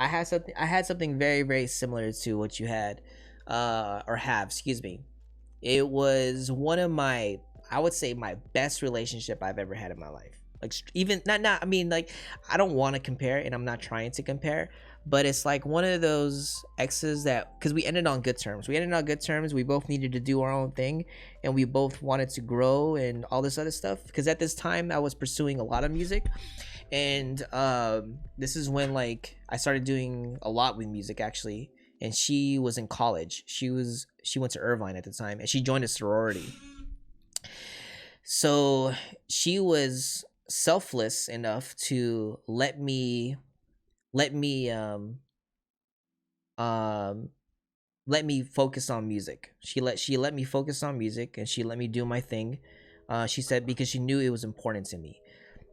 I had something very, very similar to what you had, or have, excuse me. It was one of my, I would say, my best relationship I've ever had in my life. Like, even not I mean, like, I don't want to compare, and I'm not trying to compare, but it's like one of those exes that, because we ended on good terms. We ended on good terms. We both needed to do our own thing, and we both wanted to grow and all this other stuff. Because at this time, I was pursuing a lot of music, and this is when, like, I started doing a lot with music, actually. And she was in college. She went to Irvine at the time, and she joined a sorority. So she was selfless enough to let me um let me focus on music. She let me focus on music, and she let me do my thing. She said, because she knew it was important to me.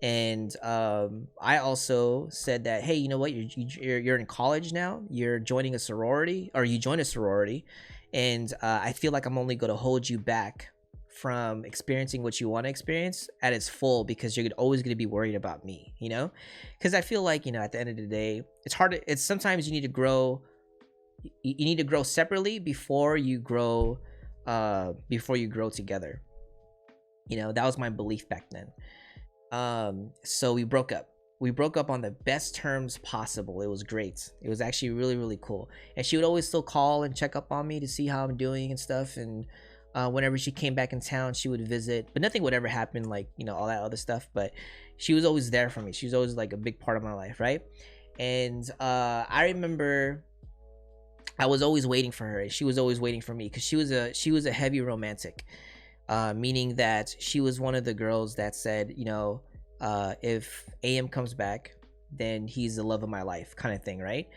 And I also said that, hey, you know what, you're in college now, you're joining a sorority, or you joined a sorority, and I feel like I'm only going to hold you back from experiencing what you want to experience at its full, because you're always going to be worried about me, you know, because I feel like, at the end of the day, it's hard to, it's sometimes you need to grow, you need to grow separately before you grow together. That was my belief back then. So we broke up on the best terms possible. It was great. It was actually really, really cool. And she would always still call and check up on me to see how I'm doing and stuff. And whenever she came back in town, she would visit, but nothing would ever happen, like, all that other stuff. But she was always there for me. She was always like a big part of my life, right? And I remember I was always waiting for her, and she was always waiting for me, because she was a heavy romantic, meaning that she was one of the girls that said, if AM comes back, then he's the love of my life, kind of thing, right?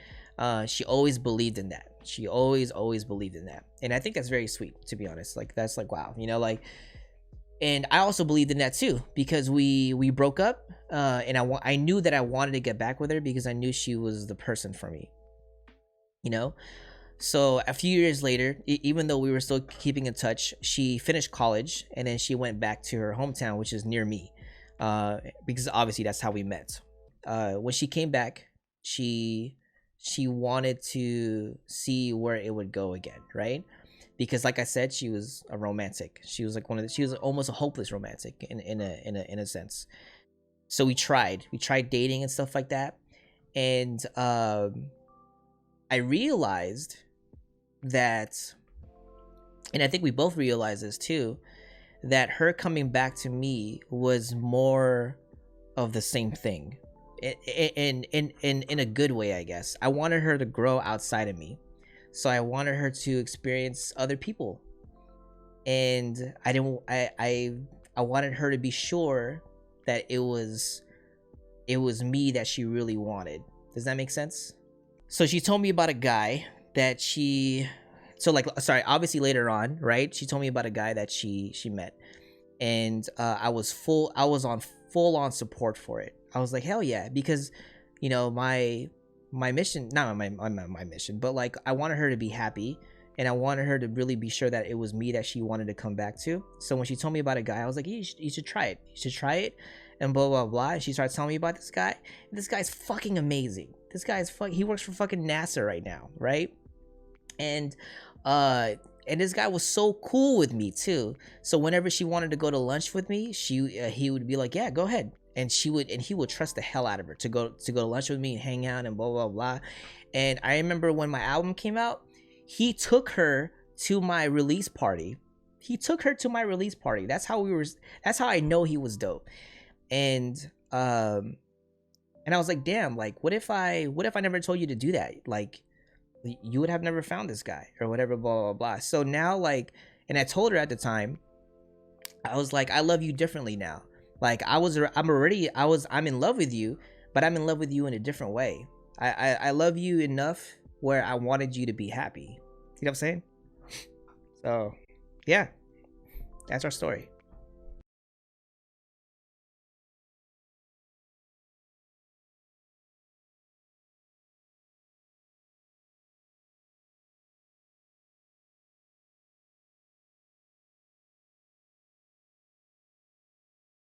She always believed in that. She always believed in that, and I think that's very sweet, to be honest. Like, that's like, wow, like. And I also believed in that too, because we broke up, and I knew that I wanted to get back with her, because I knew she was the person for me, you know. So a few years later, even though we were still keeping in touch, she finished college, and then she went back to her hometown, which is near me, because obviously that's how we met. When she came back, she wanted to see where it would go again, right? Because, like I said, she was a romantic. She was like she was almost a hopeless romantic in a sense. So we tried dating and stuff like that, and I realized that, and I think we both realized this too, that her coming back to me was more of the same thing, in a good way, I guess. I wanted her to grow outside of me, so I wanted her to experience other people, and I didn't. I wanted her to be sure that it was me that she really wanted. Does that make sense? So she told me about a guy that obviously later on, right? She told me about a guy that she met, and I was on full on support for it. I was like, hell yeah, because my mission, not my mission, but like, I wanted her to be happy, and I wanted her to really be sure that it was me that she wanted to come back to. So when she told me about a guy, I was like, you should try it. You should try it, and blah blah blah. And she started telling me about this guy. And this guy's fucking amazing. This guy's he works for fucking NASA right now, right? And this guy was so cool with me too. So whenever she wanted to go to lunch with me, he would be like, yeah, go ahead. And he would trust the hell out of her to go to lunch with me and hang out and blah blah blah. And I remember when my album came out, he took her to my release party. That's how I know he was dope. And I was like, damn, like, what if I never told you to do that? Like, you would have never found this guy or whatever, blah blah blah. So now, like, and I told her at the time, I was like, I love you differently now. Like, I'm in love with you, but I'm in love with you in a different way. I love you enough where I wanted you to be happy. You know what I'm saying? So yeah, that's our story.